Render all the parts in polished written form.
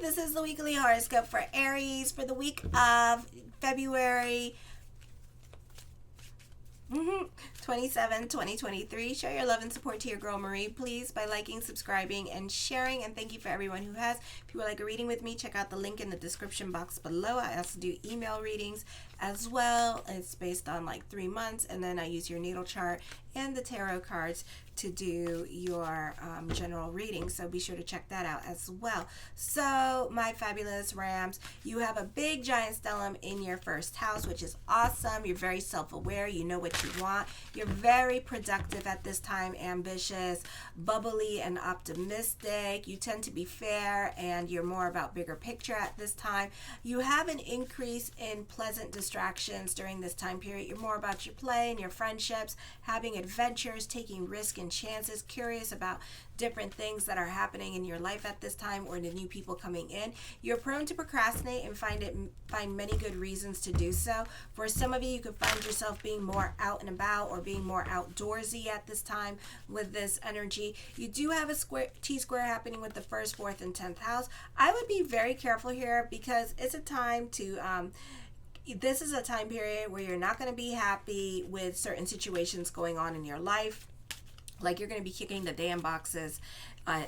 This is the weekly horoscope for Aries for the week of February 27, 2023. Show your love and support to your girl Marie, please, by liking, subscribing, and sharing. And thank you for everyone who has. If you would like a reading with me, check out the link in the description box below. I also do email readings as well. It's based on like 3 months, and then I use your natal chart and the tarot cards to do your general reading, so be sure to check that out as well. So my fabulous Rams, you have a big giant stellium in your first house, which is awesome. You're very self-aware, you know what you want, you're very productive at this time, ambitious, bubbly, and optimistic. You tend to be fair, and you're more about bigger picture at this time. You have an increase in pleasant distractions during this time period. You're more about your play and your friendships, having adventures, taking risks and chances, curious about different things that are happening in your life at this time, or the new people coming in. You're prone to procrastinate and find many good reasons to do so. For some of you, you could find yourself being more out and about or being more outdoorsy at this time with this energy. You do have a T-square happening with the 1st, 4th, and 10th house. I would be very careful here because it's a time to this is a time period where you're not going to be happy with certain situations going on in your life. Like you're going to be kicking the damn boxes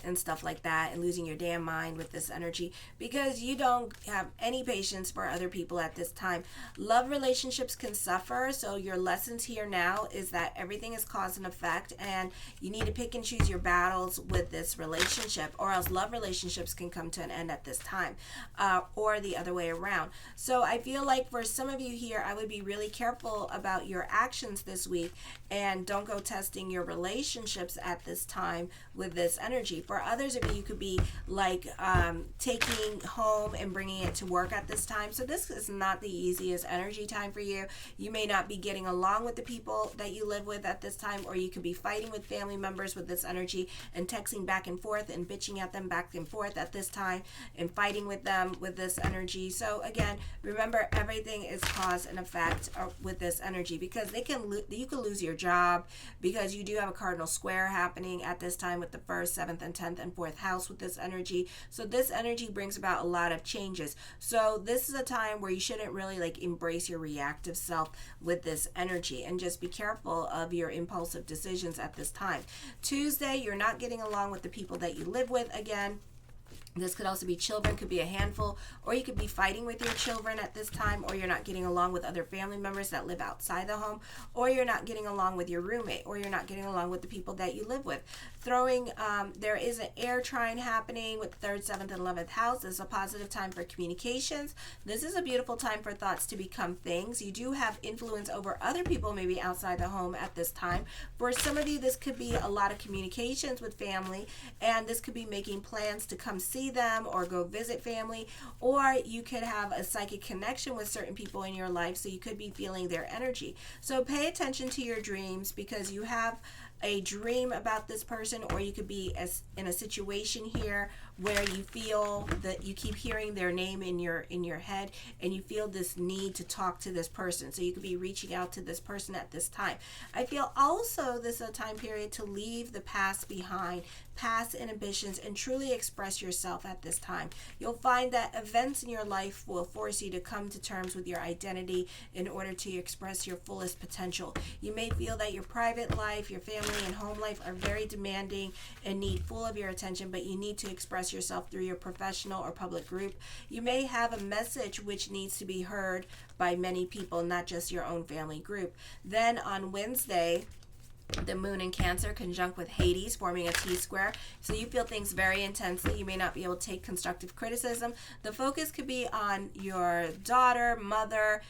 and stuff like that, and losing your damn mind with this energy because you don't have any patience for other people at this time. Love relationships can suffer, so your lessons here now is that everything is cause and effect, and you need to pick and choose your battles with this relationship, or else love relationships can come to an end at this time, or the other way around. So I feel like for some of you here, I would be really careful about your actions this week, and don't go testing your relationships at this time with this energy. For others of you, you could be like taking home and bringing it to work at this time. So this is not the easiest energy time for you. You may not be getting along with the people that you live with at this time, or you could be fighting with family members with this energy and texting back and forth and bitching at them back and forth at this time and fighting with them with this energy. So again, remember, everything is cause and effect with this energy, because you can lose your job because you do have a cardinal square happening at this time with the 1st, 7th, and 10th and 4th house with this energy. So this energy brings about a lot of changes. So this is a time where you shouldn't really like embrace your reactive self with this energy, and just be careful of your impulsive decisions at this time. Tuesday, you're not getting along with the people that you live with again. This could also be children, could be a handful, or you could be fighting with your children at this time, or you're not getting along with other family members that live outside the home, or you're not getting along with your roommate, or you're not getting along with the people that you live with. There is an air trine happening with the 3rd, 7th, and 11th house. This is a positive time for communications. This is a beautiful time for thoughts to become things. You do have influence over other people, maybe outside the home at this time. For some of you, this could be a lot of communications with family, and this could be making plans to come see them or go visit family, or you could have a psychic connection with certain people in your life, so you could be feeling their energy. So pay attention to your dreams, because you have a dream about this person, or you could be in a situation here where you feel that you keep hearing their name in your head, and you feel this need to talk to this person. So you could be reaching out to this person at this time. I feel also this is a time period to leave the past behind, past inhibitions, and truly express yourself at this time. You'll find that events in your life will force you to come to terms with your identity in order to express your fullest potential. You may feel that your private life, your family and home life are very demanding and need full of your attention, but you need to express yourself through your professional or public group. You may have a message which needs to be heard by many people, not just your own family group. Then on Wednesday, the moon in Cancer conjunct with Hades, forming a T-square. So you feel things very intensely. You may not be able to take constructive criticism. The focus could be on your daughter, mother,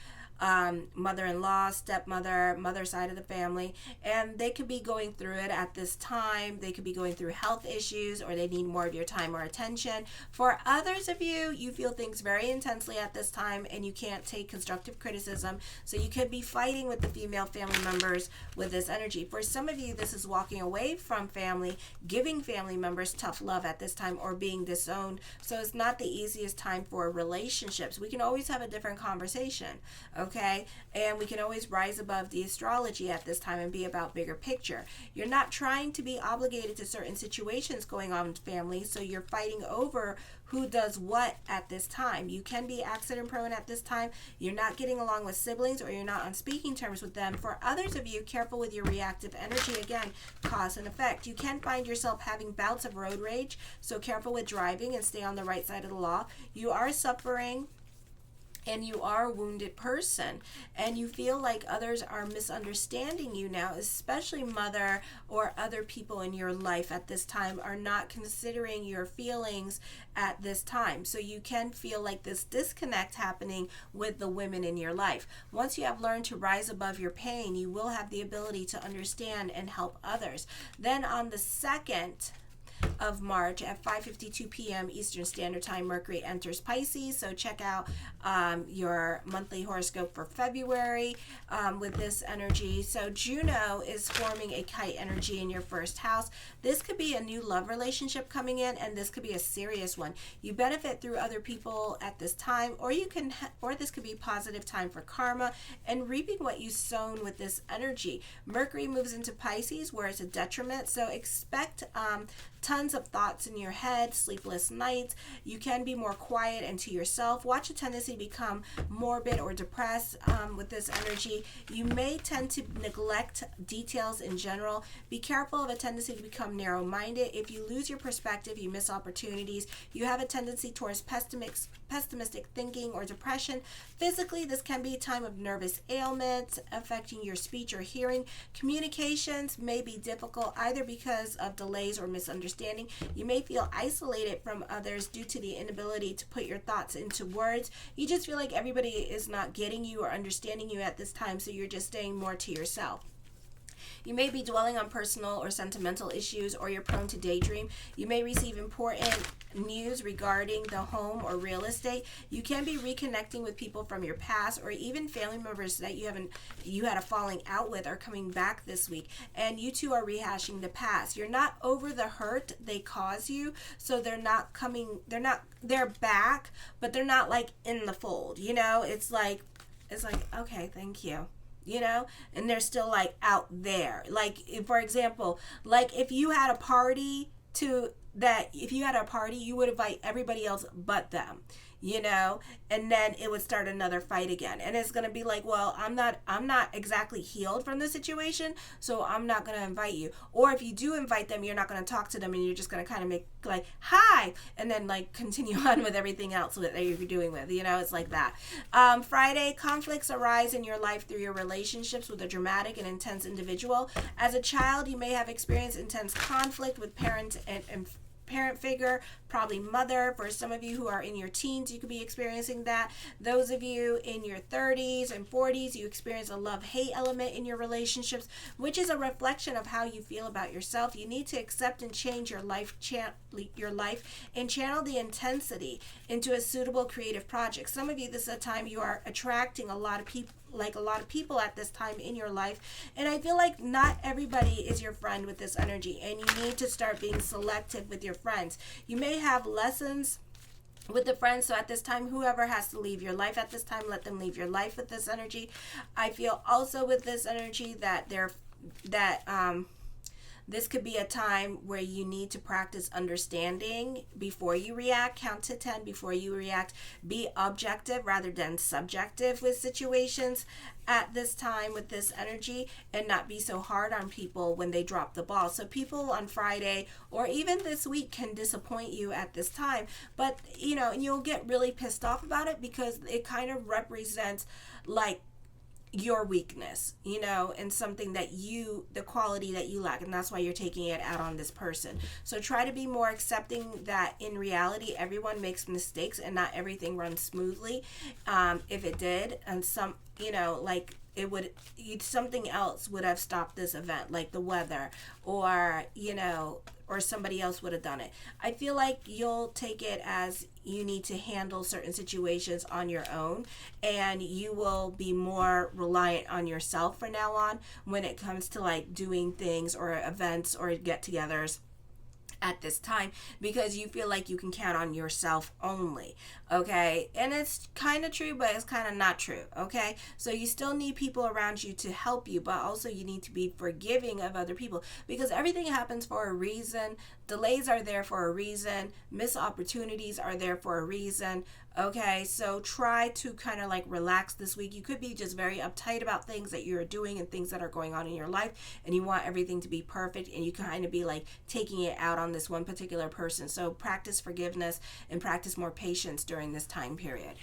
mother-in-law, stepmother, mother side of the family, and they could be going through it at this time. They could be going through health issues, or they need more of your time or attention. For others of you, you feel things very intensely at this time, and you can't take constructive criticism, so you could be fighting with the female family members with this energy. For some of you, this is walking away from family, giving family members tough love at this time, or being disowned. So it's not the easiest time for relationships. We can always have a different conversation, okay? okay? And we can always rise above the astrology at this time and be about bigger picture. You're not trying to be obligated to certain situations going on in family, so you're fighting over who does what at this time. You can be accident prone at this time. You're not getting along with siblings, or you're not on speaking terms with them. For others of you, careful with your reactive energy. Again, cause and effect. You can find yourself having bouts of road rage, so careful with driving and stay on the right side of the law. You are suffering, and you are a wounded person, and you feel like others are misunderstanding you now, especially mother or other people in your life at this time are not considering your feelings at this time. So you can feel like this disconnect happening with the women in your life. Once you have learned to rise above your pain, you will have the ability to understand and help others. Then on the 2nd of March at 5:52 p.m. Eastern Standard Time, Mercury enters Pisces. So check out your monthly horoscope for February with this energy. So Juno is forming a kite energy in your first house. This could be a new love relationship coming in, and this could be a serious one. You benefit through other people at this time, or this could be positive time for karma and reaping what you sown with this energy. Mercury moves into Pisces where it's a detriment, so expect tons of thoughts in your head, sleepless nights. You can be more quiet and to yourself. Watch a tendency to become morbid or depressed with this energy. You may tend to neglect details in general. Be careful of a tendency to become narrow-minded. If you lose your perspective, you miss opportunities. You have a tendency towards pessimistic thinking or depression. Physically, this can be a time of nervous ailments affecting your speech or hearing. Communications may be difficult either because of delays or misunderstanding. You may feel isolated from others due to the inability to put your thoughts into words. You just feel like everybody is not getting you or understanding you at this time, so you're just staying more to yourself. You may be dwelling on personal or sentimental issues, or you're prone to daydream. You may receive important news regarding the home or real estate. You can be reconnecting with people from your past, or even family members that you had a falling out with are coming back this week, and you two are rehashing the past. You're not over the hurt they cause you, so they're back, but they're not like in the fold, it's like okay, thank you, and they're still like out there. Like, for example, like if you had a party, you would invite everybody else but them, and then it would start another fight again. And it's going to be like, well, I'm not exactly healed from the situation, so I'm not going to invite you. Or if you do invite them, you're not going to talk to them, and you're just going to kind of make like, hi, and then like continue on with everything else that you're doing with, it's like that. Friday, conflicts arise in your life through your relationships with a dramatic and intense individual. As a child, you may have experienced intense conflict with parents and parent figure, probably mother. For some of you who are in your teens, you could be experiencing that. Those of you in your 30s and 40s, you experience a love-hate element in your relationships, which is a reflection of how you feel about yourself. You need to accept and change your life and channel the intensity into a suitable creative project. Some of you, this is a time you are attracting a lot of people at this time in your life, and I feel like not everybody is your friend with this energy, and you need to start being selective with your friends. You may have lessons with the friends, so at this time, whoever has to leave your life at this time, let them leave your life with this energy. I feel also with this energy that this could be a time where you need to practice understanding before you react. Count to 10 before you react. Be objective rather than subjective with situations at this time with this energy, and not be so hard on people when they drop the ball. So people on Friday or even this week can disappoint you at this time, but you'll get really pissed off about it because it kind of represents like your weakness, and something that the quality that you lack, and that's why you're taking it out on this person. So try to be more accepting that in reality, everyone makes mistakes and not everything runs smoothly. If it did, and something else would have stopped this event, like the weather, or somebody else would have done it. I feel like you'll take it as you need to handle certain situations on your own, and you will be more reliant on yourself from now on when it comes to like doing things or events or get-togethers at this time, because you feel like you can count on yourself only. Okay, and it's kind of true, but it's kind of not true. Okay, so you still need people around you to help you, but also you need to be forgiving of other people, because everything happens for a reason. Delays are there for a reason. Missed opportunities are there for a reason. Okay, so try to kind of like relax this week. You could be just very uptight about things that you're doing and things that are going on in your life, and you want everything to be perfect, and you kind of be like taking it out on this one particular person. So practice forgiveness and practice more patience during this time period.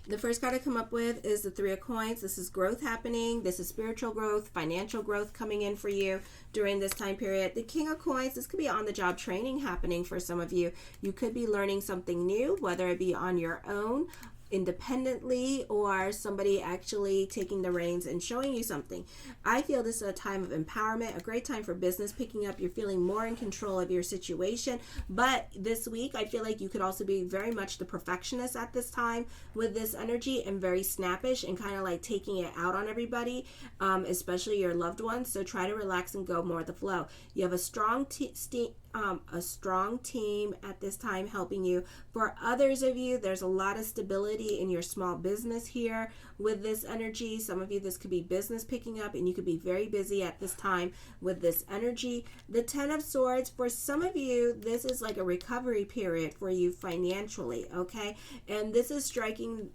The first card I come up with is the Three of Coins. This is growth happening. This is spiritual growth, financial growth coming in for you during this time period. The King of Coins, this could be on-the-job training happening for some of you. You could be learning something new, whether it be on your own, independently, or somebody actually taking the reins and showing you something. I feel this is a time of empowerment, a great time for business picking up. You're feeling more in control of your situation. But this week, I feel like you could also be very much the perfectionist at this time with this energy, and very snappish and kind of like taking it out on everybody, especially your loved ones. So try to relax and go more with the flow. You have a strong team at this time helping you. For others of you, there's a lot of stability in your small business here with this energy. Some of you, this could be business picking up, and you could be very busy at this time with this energy. The Ten of Swords, for some of you, this is like a recovery period for you financially, okay? And this is striking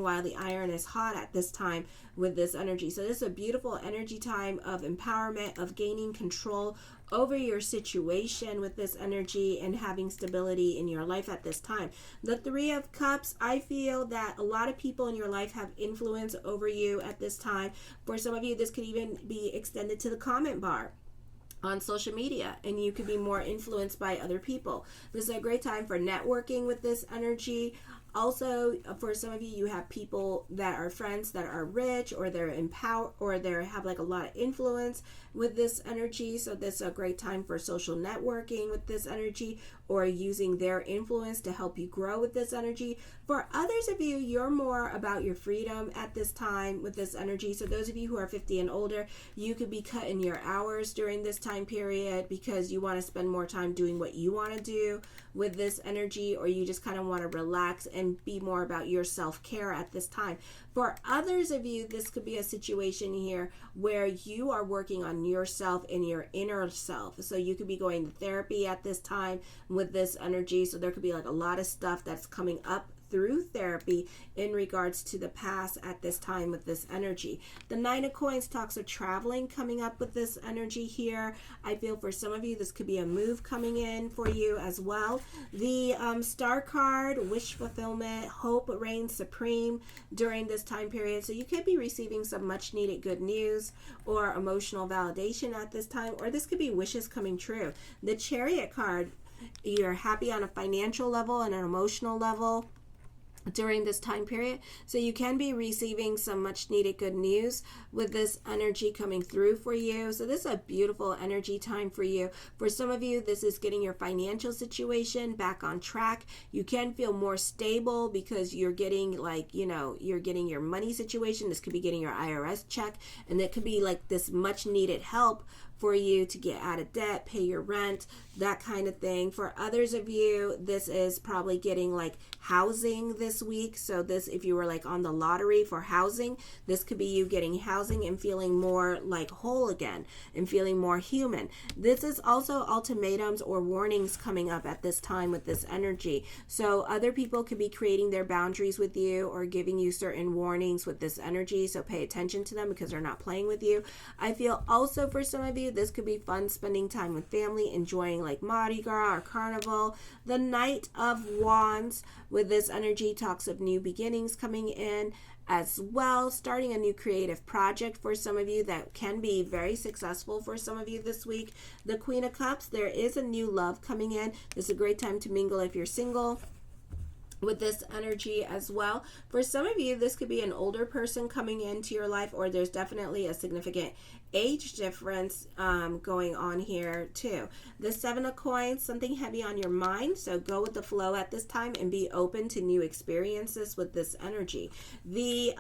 while the iron is hot at this time with this energy. So this is a beautiful energy time of empowerment, of gaining control over your situation with this energy, and having stability in your life at this time. The Three of Cups, I feel that a lot of people in your life have influence over you at this time. For some of you, this could even be extended to the comment bar on social media, and you could be more influenced by other people. This is a great time for networking with this energy. Also, for some of you, you have people that are friends that are rich, or they're in power, or they have like a lot of influence with this energy. So this is a great time for social networking with this energy, or using their influence to help you grow with this energy. For others of you, you're more about your freedom at this time with this energy. So those of you who are 50 and older, you could be cutting your hours during this time period because you want to spend more time doing what you want to do with this energy, or you just kind of want to relax and be more about your self-care at this time. For others of you, this could be a situation here where you are working on yourself and your inner self. So you could be going to therapy at this time with this energy. So there could be like a lot of stuff that's coming up through therapy in regards to the past at this time with this energy. The Nine of Coins talks of traveling coming up with this energy here. I feel for some of you, this could be a move coming in for you as well. The Star card, wish fulfillment, hope reigns supreme during this time period. So you could be receiving some much needed good news or emotional validation at this time, or this could be wishes coming true. The Chariot card, you're happy on a financial level and an emotional level during this time period. So you can be receiving some much needed good news with this energy coming through for you. So this is a beautiful energy time for you. For some of you, this is getting your financial situation back on track. You can feel more stable because you're getting you're getting your money situation. This could be getting your IRS check, and it could be like this much needed help for you to get out of debt, pay your rent, that kind of thing. For others of you, this is probably getting like housing this week. So this, if you were like on the lottery for housing, this could be you getting housing and feeling more like whole again and feeling more human. This is also ultimatums or warnings coming up at this time with this energy. So other people could be creating their boundaries with you or giving you certain warnings with this energy. So pay attention to them because they're not playing with you. I feel also for some of you, this could be fun spending time with family, enjoying like Mardi Gras or Carnival. The Knight of Wands with this energy talks of new beginnings coming in as well, starting a new creative project for some of you that can be very successful for some of you this week. The Queen of Cups, there is a new love coming in. This is a great time to mingle if you're single with this energy as well. For some of you, this could be an older person coming into your life, or there's definitely a significant age difference going on here too. The 7 of coins, something heavy on your mind, so go with the flow at this time and be open to new experiences with this energy. The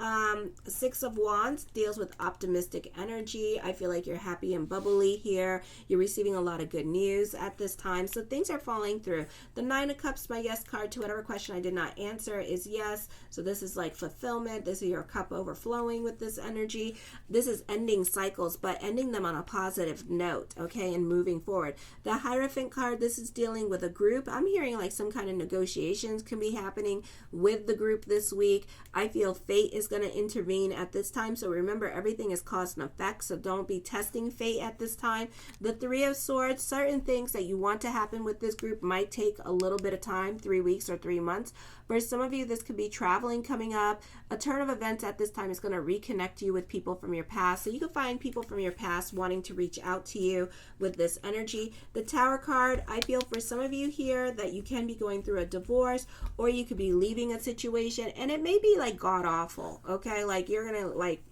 6 of wands deals with optimistic energy. I feel like you're happy and bubbly here. You're receiving a lot of good news at this time, so things are falling through. The 9 of cups, my yes card to whatever question I did not answer, is yes. So this is like fulfillment. This is your cup overflowing with this energy. This is ending cycles, but ending them on a positive note, okay, and moving forward. The Hierophant card, this is dealing with a group. I'm hearing like some kind of negotiations can be happening with the group this week. I feel fate is going to intervene at this time, so remember, everything is cause and effect, so don't be testing fate at this time. The 3 of swords, certain things that you want to happen with this group might take a little bit of time, 3 weeks or 3 months. For some of you, this could be traveling coming up. A turn of events at this time is going to reconnect you with people from your past. So you can find people from your past wanting to reach out to you with this energy. The Tower card, I feel for some of you here that you can be going through a divorce, or you could be leaving a situation, and it may be like god awful, okay? Like you're going to like,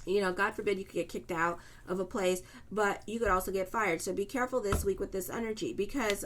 you know, God forbid you could get kicked out of a place, but you could also get fired. So be careful this week with this energy, because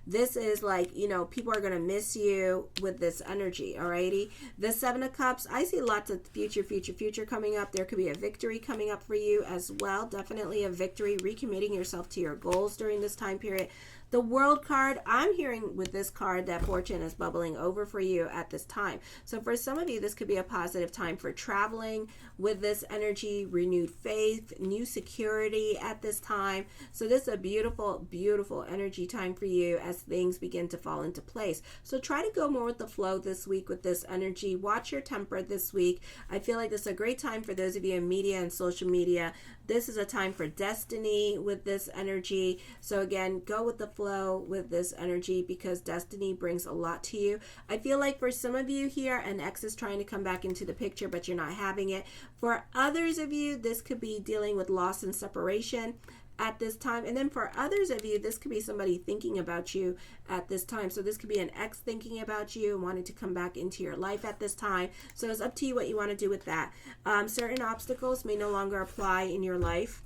this is like, you know, people are going to miss you with this energy, alrighty? The 7 of cups, I see lots of future coming up. There could be a victory coming up for you as well. Definitely a victory, recommitting yourself to your goals during this time period. The World card, I'm hearing with this card that fortune is bubbling over for you at this time. So for some of you, this could be a positive time for traveling with this energy, renewed faith, new security at this time. So this is a beautiful, beautiful energy time for you as things begin to fall into place. So try to go more with the flow this week with this energy. Watch your temper this week. I feel like this is a great time for those of you in media and social media. This is a time for destiny with this energy. So again, go with the flow with this energy, because destiny brings a lot to you. I feel like for some of you here, an ex is trying to come back into the picture, but you're not having it. For others of you, this could be dealing with loss and separation at this time. And then for others of you, this could be somebody thinking about you at this time. So this could be an ex thinking about you and wanting to come back into your life at this time. So it's up to you what you want to do with that. Certain obstacles may no longer apply in your life.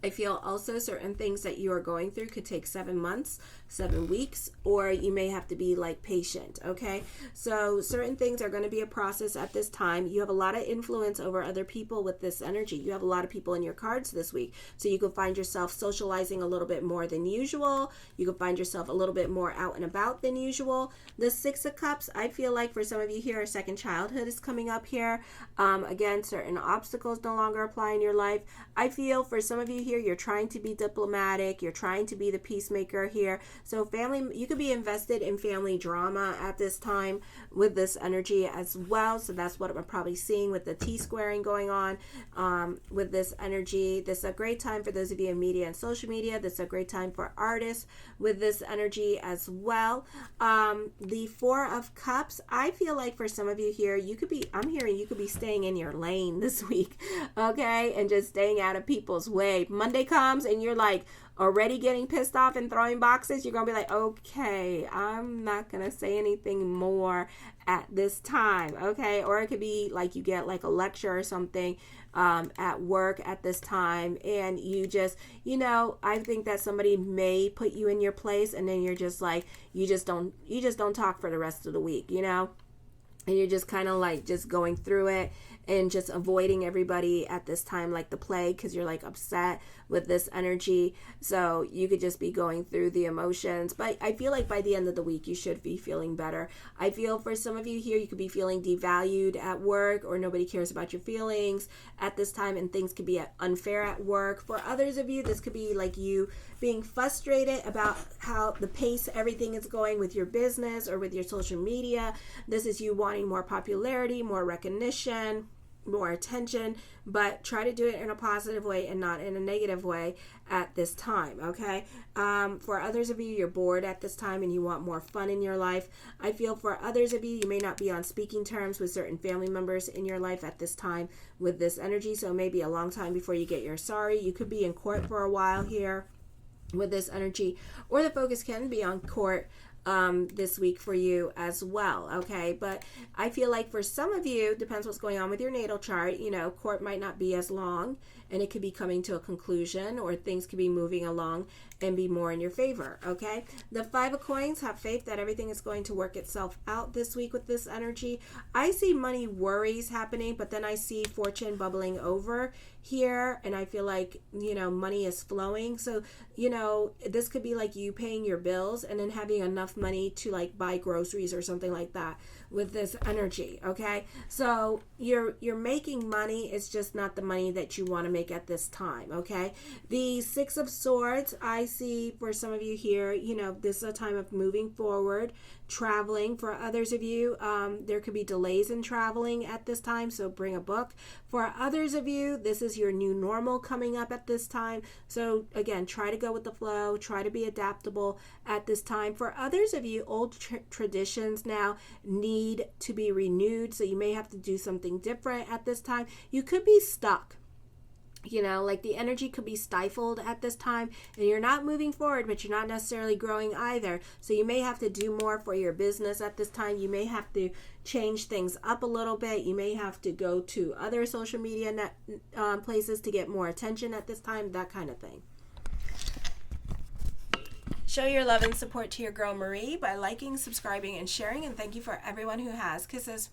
I feel also certain things that you are going through could take 7 months, 7 weeks, or you may have to be like patient, okay? So certain things are going to be a process at this time. You have a lot of influence over other people with this energy. You have a lot of people in your cards this week. So you could find yourself socializing a little bit more than usual. You could find yourself a little bit more out and about than usual. The 6 of cups, I feel like for some of you here, a second childhood is coming up here. Again, certain obstacles no longer apply in your life. I feel for some of you here, you're trying to be diplomatic. You're trying to be the peacemaker here. So family, you could be invested in family drama at this time with this energy as well. So that's what I'm probably seeing with the T-squaring going on with this energy. This is a great time for those of you in media and social media. This is a great time for artists with this energy as well. The 4 of cups, I feel like for some of you here, you could be, I'm hearing you could be staying in your lane this week, okay? And just staying out of people's way. Monday comes and you're like already getting pissed off and throwing boxes. You're gonna be like, okay, I'm not gonna say anything more at this time, okay? Or it could be like you get like a lecture or something at work at this time, and you just, you know, I think that somebody may put you in your place, and then you're just like, you just don't talk for the rest of the week, you know? And you're just kind of like just going through it and just avoiding everybody at this time like the plague, because you're like upset with this energy. So you could just be going through the emotions. But I feel like by the end of the week, you should be feeling better. I feel for some of you here, you could be feeling devalued at work, or nobody cares about your feelings at this time, and things could be unfair at work. For others of you, this could be like you being frustrated about how the pace everything is going with your business or with your social media. This is you wanting more popularity, more recognition, more attention, but try to do it in a positive way and not in a negative way at this time, okay? For others of you, you're bored at this time and you want more fun in your life. I feel for others of you, you may not be on speaking terms with certain family members in your life at this time with this energy, so maybe a long time before you get your sorry. You could be in court for a while here with this energy, or the focus can be on court this week for you as well, okay? But I feel like for some of you, depends what's going on with your natal chart, you know, court might not be as long, and it could be coming to a conclusion, or things could be moving along and be more in your favor, okay? The Five of Coins, have faith that everything is going to work itself out this week with this energy. I see money worries happening, but then I see fortune bubbling over here, and I feel like, you know, money is flowing. So, you know, this could be like you paying your bills and then having enough money to like buy groceries or something like that with this energy, okay? So you're making money, it's just not the money that you want to make at this time, okay? The Six of Swords, I see for some of you here, you know, this is a time of moving forward, traveling. For others of you, there could be delays in traveling at this time, so bring a book. For others of you, this is your new normal coming up at this time. So again, try to go with the flow, try to be adaptable at this time. For others of you, old traditions now need to be renewed, so you may have to do something different at this time. You could be stuck. You know, like the energy could be stifled at this time, and you're not moving forward, but you're not necessarily growing either. So you may have to do more for your business at this time. You may have to change things up a little bit. You may have to go to other social media places to get more attention at this time, that kind of thing. Show your love and support to your girl Marie by liking, subscribing, and sharing. And thank you for everyone who has. Kisses.